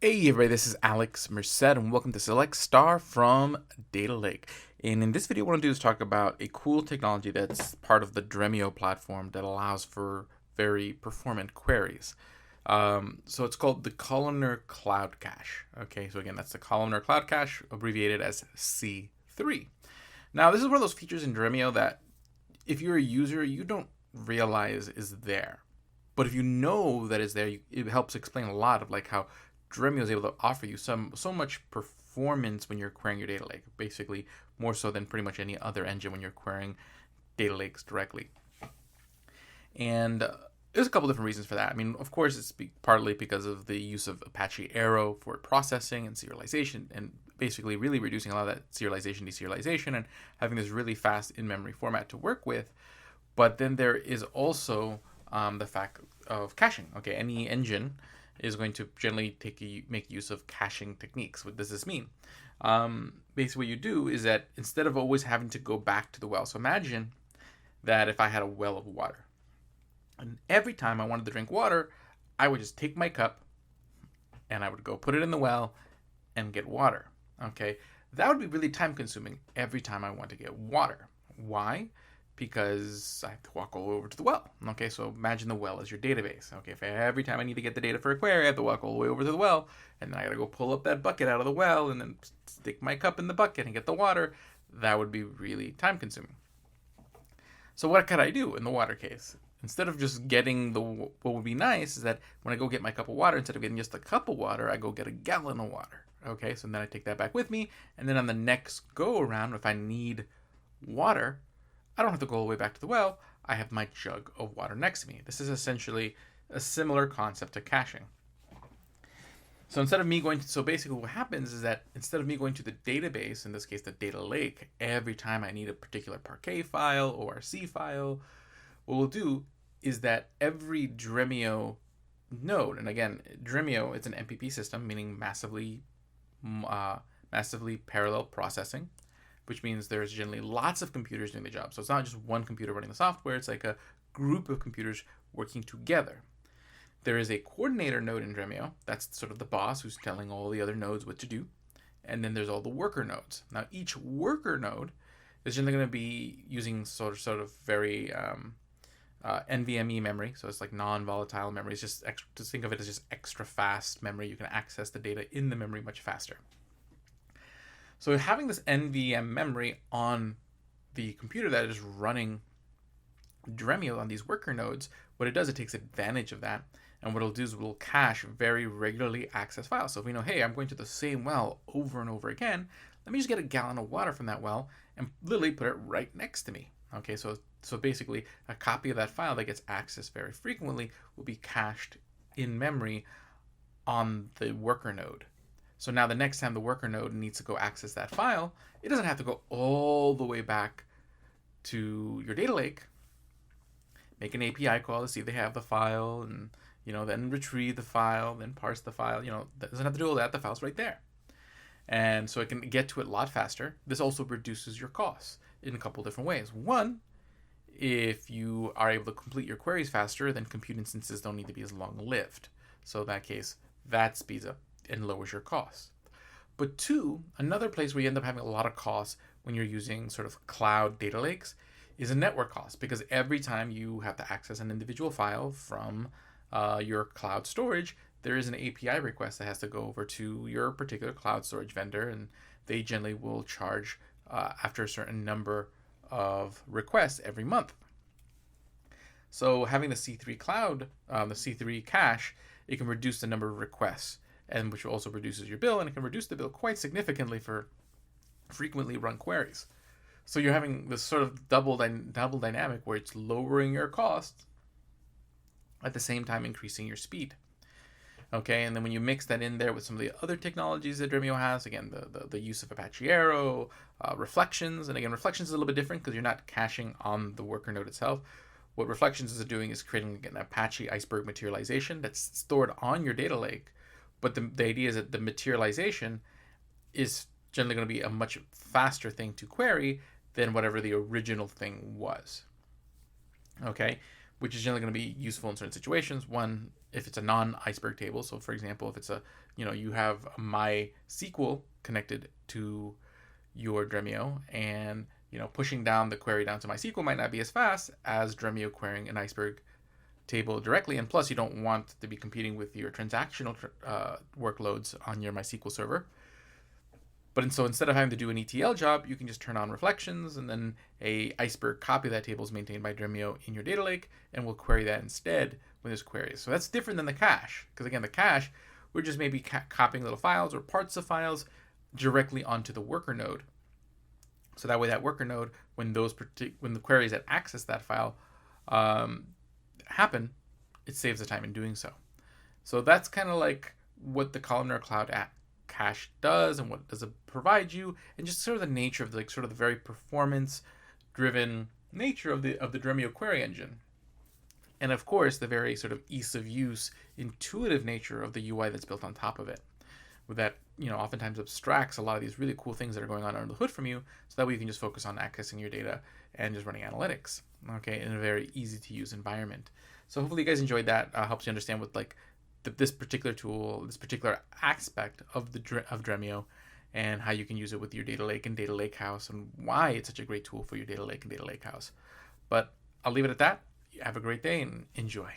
Hey everybody, this is Alex Merced and welcome to Select Star from Data Lake. And in this video, what I want to do is talk about a cool technology that's part of the Dremio platform that allows for very performant queries. So it's called the Columnar Cloud Cache. Okay, so again, that's the Columnar Cloud Cache, abbreviated as C3. Now, this is one of those features in Dremio that if you're a user, you don't realize is there. But if you know that it's there, it helps explain a lot of like how Dremio is able to offer you so much performance when you're querying your data lake. Basically, more so than pretty much any other engine when you're querying data lakes directly. And there's a couple different reasons for that. I mean, of course, it's partly because of the use of Apache Arrow for processing and serialization, and basically really reducing a lot of that serialization, deserialization, and having this really fast in-memory format to work with. But then there is also the fact of caching. Okay, any engine is going to generally make use of caching techniques. What does this mean? Basically, what you do is that instead of always having to go back to the well, so imagine that if I had a well of water, and every time I wanted to drink water, I would just take my cup and I would go put it in the well and get water. Okay, that would be really time consuming every time I want to get water. Why? Because I have to walk all the way over to the well. Okay, so imagine the well as your database. Okay, if every time I need to get the data for a query, I have to walk all the way over to the well, and then I gotta go pull up that bucket out of the well, and then stick my cup in the bucket and get the water. That would be really time consuming. So what could I do in the water case? Instead of just getting what would be nice is that when I go get my cup of water, instead of getting just a cup of water, I go get a gallon of water. Okay, so then I take that back with me, and then on the next go around, if I need water, I don't have to go all the way back to the well. I have my jug of water next to me. This is essentially a similar concept to caching. So basically what happens is that instead of me going to the database, in this case the data lake, every time I need a particular Parquet file or ORC file, what we'll do is that every Dremio node, and again, Dremio, it's an MPP system, meaning massively parallel processing, which means there's generally lots of computers doing the job. So it's not just one computer running the software, it's like a group of computers working together. There is a coordinator node in Dremio, that's sort of the boss who's telling all the other nodes what to do. And then there's all the worker nodes. Now each worker node is generally going to be using sort of very NVMe memory, so it's like non-volatile memory. It's just think of it as just extra fast memory. You can access the data in the memory much faster. So having this NVM memory on the computer that is running Dremio on these worker nodes, what it does, it takes advantage of that. And what it'll do is it'll cache very regularly accessed files. So if we know, hey, I'm going to the same well over and over again, let me just get a gallon of water from that well and literally put it right next to me. Okay, so basically a copy of that file that gets accessed very frequently will be cached in memory on the worker node. So now the next time the worker node needs to go access that file, it doesn't have to go all the way back to your data lake, make an API call to see if they have the file, and then retrieve the file, then parse the file. That doesn't have to do all that. The file's right there. And so it can get to it a lot faster. This also reduces your costs in a couple different ways. One, if you are able to complete your queries faster, then compute instances don't need to be as long-lived. So in that case, that speeds up and lowers your costs. But two, another place where you end up having a lot of costs when you're using sort of cloud data lakes is a network cost, because every time you have to access an individual file from your cloud storage, there is an API request that has to go over to your particular cloud storage vendor, and they generally will charge after a certain number of requests every month. So having the C3 cloud, the C3 cache, it can reduce the number of requests, and which also reduces your bill, and it can reduce the bill quite significantly for frequently run queries. So you're having this sort of double dynamic where it's lowering your cost at the same time increasing your speed. Okay, and then when you mix that in there with some of the other technologies that Dremio has, again, the use of Apache Arrow, reflections, and again, reflections is a little bit different because you're not caching on the worker node itself. What reflections is doing is creating an Apache Iceberg materialization that's stored on your data lake. But the idea is that the materialization is generally going to be a much faster thing to query than whatever the original thing was. Okay, which is generally going to be useful in certain situations. One, if it's a non-Iceberg table. So for example, if it's a, you have MySQL connected to your Dremio, and pushing down the query down to MySQL might not be as fast as Dremio querying an Iceberg table directly, and plus you don't want to be competing with your transactional workloads on your MySQL server. But so instead of having to do an ETL job, you can just turn on reflections, and then a Iceberg copy of that table is maintained by Dremio in your data lake, and we'll query that instead when there's queries. So that's different than the cache, because again, the cache, we're just maybe copying little files or parts of files directly onto the worker node. So that way, that worker node, when the queries that access that file happen, it saves the time in doing so. So that's kind of like what the Columnar Cloud Cache does, and what does it provide you, and just sort of the nature of the very performance-driven nature of the Dremio query engine, and of course the very sort of ease of use, intuitive nature of the UI that's built on top of it, with that oftentimes abstracts a lot of these really cool things that are going on under the hood from you, so that way you can just focus on accessing your data and just running analytics, okay, in a very easy to use environment. So hopefully you guys enjoyed that. Helps you understand what this particular tool, this particular aspect of Dremio, and how you can use it with your data lake and data lakehouse, and why it's such a great tool for your data lake and data lakehouse. But I'll leave it at that. Have a great day and enjoy.